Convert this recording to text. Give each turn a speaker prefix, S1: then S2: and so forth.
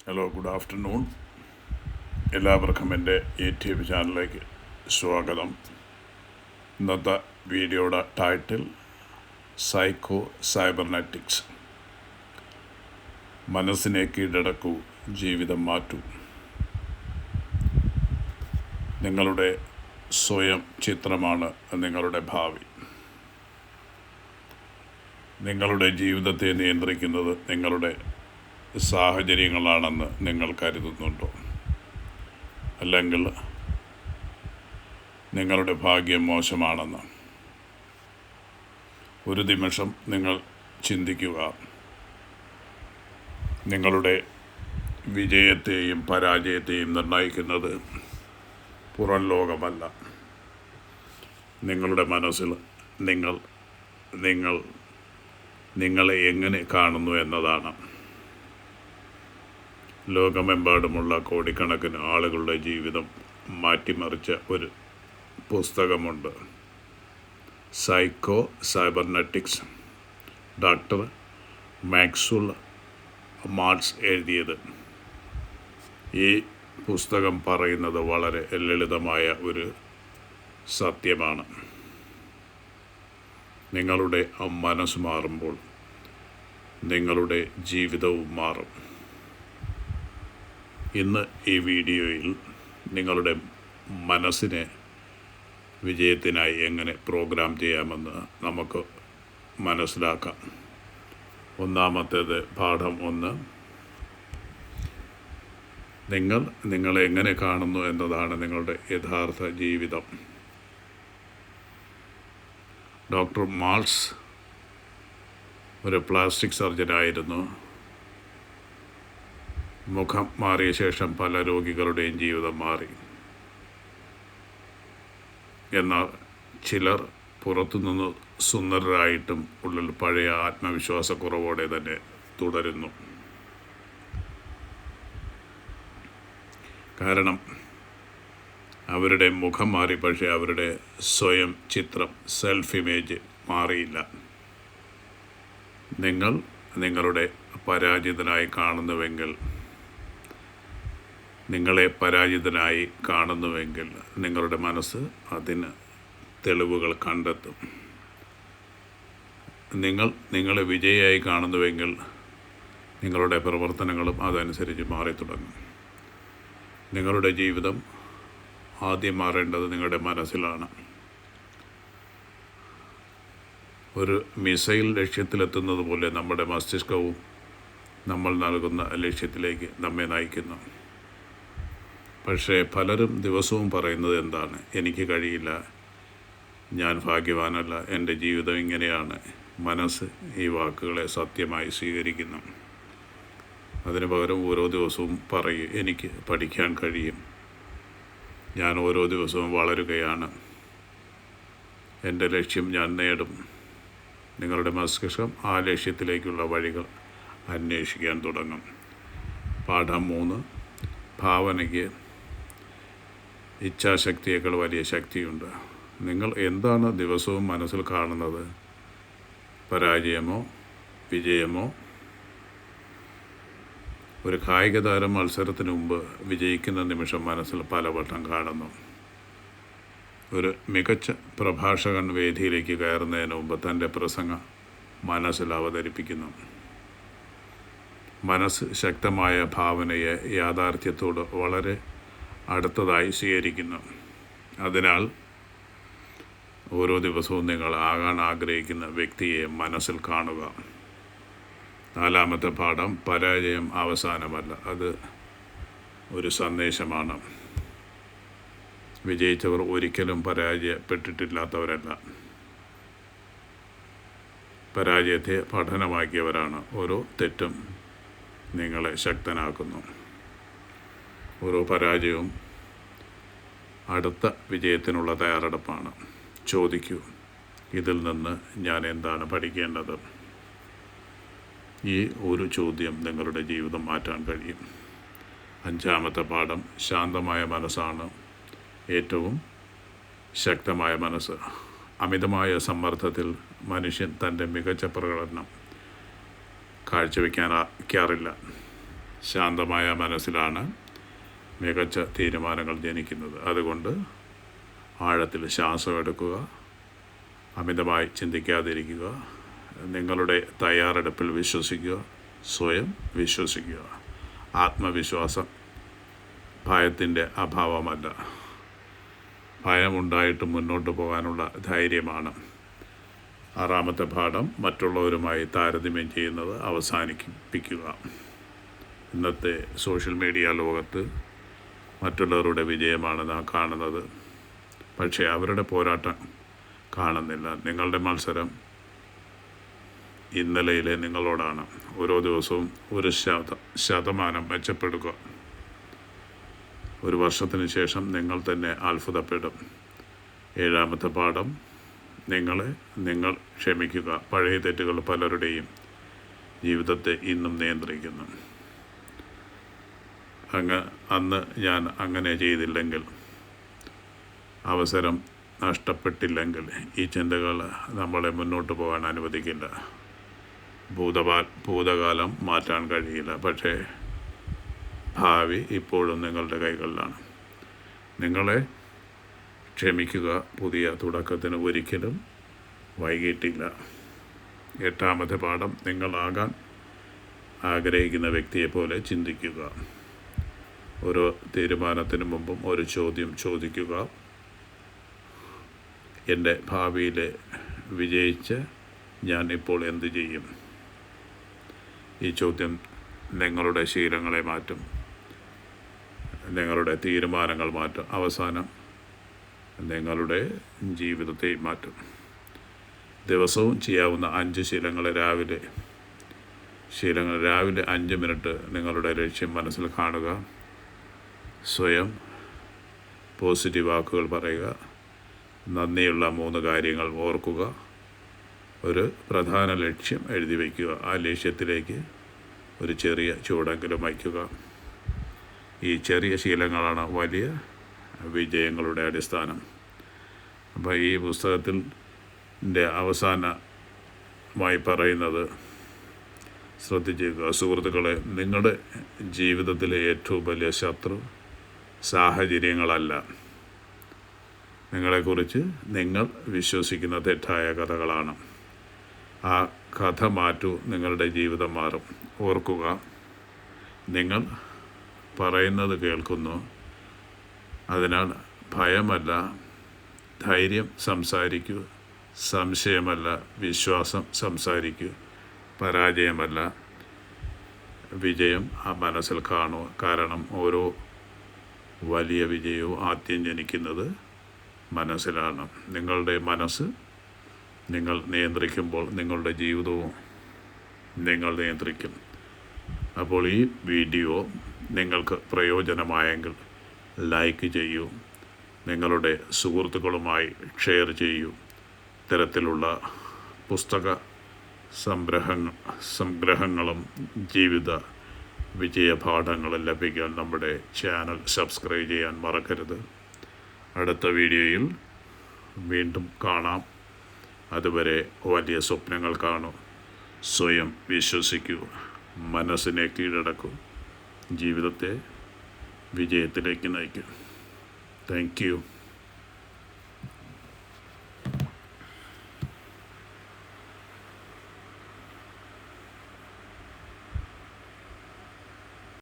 S1: Hello, good afternoon. എല്ലാവർക്കും എൻ്റെ YouTube ചാനലിലേക്ക് സ്വാഗതം. ഇന്നത്തെ വീഡിയോയുടെ ടൈറ്റിൽ സൈക്കോ സൈബർനെറ്റിക്സ്. മനസ്സിനെ കീഴടക്കൂ, ജീവിതം മാറ്റൂ. നിങ്ങളുടെ സ്വയം ചിത്രമാണ് നിങ്ങളുടെ ഭാവി. നിങ്ങളുടെ ജീവിതത്തെ നിയന്ത്രിക്കുന്നത് നിങ്ങളുടെ സാഹചര്യങ്ങളാണെന്ന് നിങ്ങൾ കരുതുന്നുണ്ടോ? അല്ലെങ്കിൽ നിങ്ങളുടെ ഭാഗ്യം മോശമാണെന്ന്? ഒരു നിമിഷം നിങ്ങൾ ചിന്തിക്കുക. നിങ്ങളുടെ വിജയത്തെയും പരാജയത്തെയും നിർണ്ണയിക്കുന്നത് പുറം ലോകമല്ല, നിങ്ങളുടെ മനസ്സിൽ നിങ്ങൾ നിങ്ങളെ എങ്ങനെ കാണുന്നു എന്നതാണ്. ലോകമെമ്പാടുമുള്ള കോടിക്കണക്കിന് ആളുകളുടെ ജീവിതം മാറ്റിമറിച്ച ഒരു പുസ്തകമുണ്ട്, സൈക്കോ സൈബർനെറ്റിക്സ്. ഡോക്ടർ മാക്സ്വെൽ മാൾട്സ് എഴുതിയത്. ഈ പുസ്തകം പറയുന്നത് വളരെ ലളിതമായ ഒരു സത്യമാണ്. നിങ്ങളുടെ മനസ്സ് മാറുമ്പോൾ നിങ്ങളുടെ ജീവിതവും മാറും. ഇന്ന് ഈ വീഡിയോയിൽ നിങ്ങളുടെ മനസ്സിനെ വിജയത്തിനായി എങ്ങനെ പ്രോഗ്രാം ചെയ്യാമെന്ന് നമുക്ക് മനസ്സിലാക്കാം. ഒന്നാമത്തേത്, പാഠം 1. നിങ്ങളെ എങ്ങനെ കാണുന്നു എന്നതാണ് നിങ്ങളുടെ യഥാർത്ഥ ജീവിതം. ഡോക്ടർ മാൾട്സ് ഒരു പ്ലാസ്റ്റിക് സർജനായിരുന്നു. മുഖം മാറിയ ശേഷം പല രോഗികളുടെയും ജീവിതം മാറി. എന്നാൽ ചിലർ പുറത്തുനിന്ന് സുന്ദരരായിട്ടും ഉള്ളിൽ പഴയ ആത്മവിശ്വാസക്കുറവോടെ തന്നെ തുടരുന്നു. കാരണം അവരുടെ മുഖം മാറി, പക്ഷേ അവരുടെ സ്വയം ചിത്രം, സെൽഫ് ഇമേജ് മാറിയില്ല. നിങ്ങളെ പരാജിതനായി കാണുന്നുവെങ്കിൽ നിങ്ങളുടെ മനസ്സ് അതിന് തെളിവുകൾ കണ്ടെത്തും. നിങ്ങളെ വിജയിയായി കാണുന്നുവെങ്കിൽ നിങ്ങളുടെ പ്രവർത്തനങ്ങളും അതനുസരിച്ച് മാറി തുടങ്ങും. നിങ്ങളുടെ ജീവിതം ആദ്യം മാറേണ്ടത് നിങ്ങളുടെ മനസ്സിലാണ്. ഒരു മിസൈൽ ലക്ഷ്യത്തിലെത്തുന്നത് പോലെ നമ്മുടെ മസ്തിഷ്കവും നമ്മൾ നൽകുന്ന ലക്ഷ്യത്തിലേക്ക് നമ്മെ നയിക്കുന്നു. പക്ഷേ പലരും ദിവസവും പറയുന്നത് എന്താണ്? എനിക്ക് കഴിയില്ല, ഞാൻ ഭാഗ്യവാനല്ല, എൻ്റെ ജീവിതം ഇങ്ങനെയാണ്. മനസ്സ് ഈ വാക്കുകളെ സത്യമായി സ്വീകരിക്കുന്നു. അതിന് പകരം ഓരോ ദിവസവും പറയും, എനിക്ക് പഠിക്കാൻ കഴിയും, ഞാൻ ഓരോ ദിവസവും വളരുകയാണ്, എൻ്റെ ലക്ഷ്യം ഞാൻ നേടും. നിങ്ങളുടെ മസ്തിഷ്കം ആ ലക്ഷ്യത്തിലേക്കുള്ള വഴികൾ അന്വേഷിക്കാൻ തുടങ്ങും. പാഠം 3. ഭാവനയ്ക്ക് ഇച്ഛാശക്തിയേക്കാൾ വലിയ ശക്തിയുണ്ട്. നിങ്ങൾ എന്താണ് ദിവസവും മനസ്സിൽ കാണുന്നത്? പരാജയമോ വിജയമോ? ഒരു കായിക താരം മത്സരത്തിന് മുമ്പ് വിജയിക്കുന്ന നിമിഷം മനസ്സിൽ പലവട്ടം കാണുന്നു. ഒരു മികച്ച പ്രഭാഷകൻ വേദിയിലേക്ക് കയറുന്നതിന് മുമ്പ് തൻ്റെ പ്രസംഗം മനസ്സിൽ അവതരിപ്പിക്കുന്നു. മനസ്സ് ശക്തമായ ഭാവനയെ യാഥാർത്ഥ്യത്തോട് വളരെ അടുത്തതായി സ്വീകരിക്കുന്നു. അതിനാൽ ഓരോ ദിവസവും നിങ്ങൾ ആകാൻ ആഗ്രഹിക്കുന്ന വ്യക്തിയെ മനസ്സിൽ കാണുക. 4-ാമത്തെ പാഠം, പരാജയം അവസാനമല്ല, അത് ഒരു സന്ദേശമാണ്. വിജയിച്ചവർ ഒരിക്കലും പരാജയപ്പെട്ടിട്ടില്ലാത്തവരല്ല, പരാജയത്തെ പഠനമാക്കിയവരാണ്. ഓരോ തെറ്റും നിങ്ങളെ ശക്തനാക്കുന്നു. ഓരോ പരാജയവും അടുത്ത വിജയത്തിനുള്ള തയ്യാറെടുപ്പാണ്. ചോദിക്കൂ, ഇതിൽ നിന്ന് ഞാൻ എന്താണ് പഠിക്കേണ്ടത്? ഈ ഒരു ചോദ്യം നിങ്ങളുടെ ജീവിതം മാറ്റാൻ കഴിയും. 5-ാമത്തെ പാഠം, ശാന്തമായ മനസ്സാണ് ഏറ്റവും ശക്തമായ മനസ്സ്. അമിതമായ സമ്മർദ്ദത്തിൽ മനുഷ്യൻ തൻ്റെ മികച്ച പ്രകടനം കാഴ്ചവെക്കാറില്ല. ശാന്തമായ മനസ്സിലാണ് മികച്ച തീരുമാനങ്ങൾ ജനിക്കുന്നത്. അതുകൊണ്ട് ആഴത്തിൽ ശ്വാസം എടുക്കുക, അമിതമായി ചിന്തിക്കാതിരിക്കുക, നിങ്ങളുടെ തയ്യാറെടുപ്പിൽ വിശ്വസിക്കുക, സ്വയം വിശ്വസിക്കുക. ആത്മവിശ്വാസം ഭയത്തിൻ്റെ അഭാവമല്ല, ഭയമുണ്ടായിട്ട് മുന്നോട്ട് പോകാനുള്ള ധൈര്യമാണ്. 6-ാമത്തെ പാഠം, മറ്റുള്ളവരുമായി താരതമ്യം ചെയ്യുന്നത് അവസാനിപ്പിക്കുക. ഇന്നത്തെ സോഷ്യൽ മീഡിയ ലോകത്ത് മറ്റുള്ളവരുടെ വിജയമാണ് നാം കാണുന്നത്. പക്ഷേ അവരുടെ പോരാട്ടം കാണുന്നില്ല. നിങ്ങളുടെ മത്സരം ഇന്നലെയിലെ നിങ്ങളോടാണ്. ഓരോ ദിവസവും 1% മെച്ചപ്പെടുക. ഒരു വർഷത്തിന് ശേഷം നിങ്ങൾ തന്നെ അത്ഭുതപ്പെടും. 7-ാമത്തെ പാഠം, നിങ്ങൾ ക്ഷമിക്കുക. പഴയ തെറ്റുകൾ പലരുടെയും ജീവിതത്തെ ഇന്നും നിയന്ത്രിക്കുന്നു. അന്ന് ഞാൻ അങ്ങനെ ചെയ്തില്ലെങ്കിൽ, അവസരം നഷ്ടപ്പെട്ടില്ലെങ്കിൽ, ഈ ചിന്തകൾ നമ്മളെ മുന്നോട്ട് പോകാൻ അനുവദിക്കില്ല. ഭൂതകാലം മാറ്റാൻ കഴിയില്ല, പക്ഷേ ഭാവി ഇപ്പോഴും നിങ്ങളുടെ കൈകളിലാണ്. നിങ്ങളെ ക്ഷമിക്കുക. പുതിയ തുടക്കത്തിന് ഒരിക്കലും വൈകിട്ടില്ല. 8-ാമത്തെ പാഠം, നിങ്ങളാകാൻ ആഗ്രഹിക്കുന്ന വ്യക്തിയെപ്പോലെ ചിന്തിക്കുക. ഓരോ തീരുമാനത്തിന് മുമ്പും ഒരു ചോദ്യം ചോദിക്കുക. എൻ്റെ ഭാവിയിലെ വിജയിച്ച് ഞാൻ ഇപ്പോൾ എന്ത് ചെയ്യും? ഈ ചോദ്യം നിങ്ങളുടെ ശീലങ്ങളെ മാറ്റും, നിങ്ങളുടെ തീരുമാനങ്ങൾ മാറ്റും, അവസാനം നിങ്ങളുടെ ജീവിതത്തെ മാറ്റും. ദിവസവും ചെയ്യാവുന്ന 5 ശീലങ്ങൾ. രാവിലെ 5 മിനിറ്റ് നിങ്ങളുടെ ലക്ഷ്യം മനസ്സിൽ കാണുക. സ്വയം പോസിറ്റീവ് വാക്കുകൾ പറയുക. നന്ദിയുള്ള 3 കാര്യങ്ങൾ ഓർക്കുക. ഒരു പ്രധാന ലക്ഷ്യം എഴുതി വയ്ക്കുക. ആ ലക്ഷ്യത്തിലേക്ക് ഒരു ചെറിയ ചുവടെങ്കിലും വയ്ക്കുക. ഈ ചെറിയ ശീലങ്ങളാണ് വലിയ വിജയങ്ങളുടെ അടിസ്ഥാനം. അപ്പോൾ ഈ പുസ്തകത്തിൻ്റെ അവസാനമായി പറയുന്നത് ശ്രദ്ധിച്ചേക്കുക. സുഹൃത്തുക്കളെ, നിങ്ങളുടെ ജീവിതത്തിലെ ഏറ്റവും വലിയ ശത്രു സാഹചര്യങ്ങളല്ല, നിങ്ങളെക്കുറിച്ച് നിങ്ങൾ വിശ്വസിക്കുന്ന തെറ്റായ കഥകളാണ്. ആ കഥ മാറ്റൂ, നിങ്ങളുടെ ജീവിതം മാറും. ഓർക്കുക, നിങ്ങൾ പറയുന്നത് കേൾക്കുന്നു. അതിനാൽ ഭയമല്ല, ധൈര്യം സംസാരിക്കൂ. സംശയമല്ല, വിശ്വാസം സംസാരിക്കൂ. പരാജയമല്ല, വിജയം ആ മനസ്സിൽ കാണുക. കാരണം ഓരോ വലിയ വിജയവും ആദ്യം ജനിക്കുന്നത് മനസ്സിലാണ്. നിങ്ങളുടെ മനസ്സ് നിങ്ങൾ നിയന്ത്രിക്കുമ്പോൾ നിങ്ങളുടെ ജീവിതവും നിങ്ങൾ നിയന്ത്രിക്കും. അപ്പോൾ ഈ വീഡിയോ നിങ്ങൾക്ക് പ്രയോജനമായെങ്കിൽ ലൈക്ക് ചെയ്യൂ, നിങ്ങളുടെ സുഹൃത്തുക്കളുമായി ഷെയർ ചെയ്യൂ. ഇത്തരത്തിലുള്ള പുസ്തക സംഗ്രഹങ്ങളും ജീവിത വിജയപാഠങ്ങളും ലഭിക്കാൻ നമ്മുടെ ചാനൽ സബ്സ്ക്രൈബ് ചെയ്യാൻ മറക്കരുത്. അടുത്ത വീഡിയോയിൽ വീണ്ടും കാണാം. അതുവരെ വലിയ സ്വപ്നങ്ങൾ കാണൂ, സ്വയം വിശ്വസിക്കൂ, മനസ്സിനെ കീഴടക്കൂ, ജീവിതത്തെ വിജയത്തിലേക്ക് നയിക്കൂ. Thank you.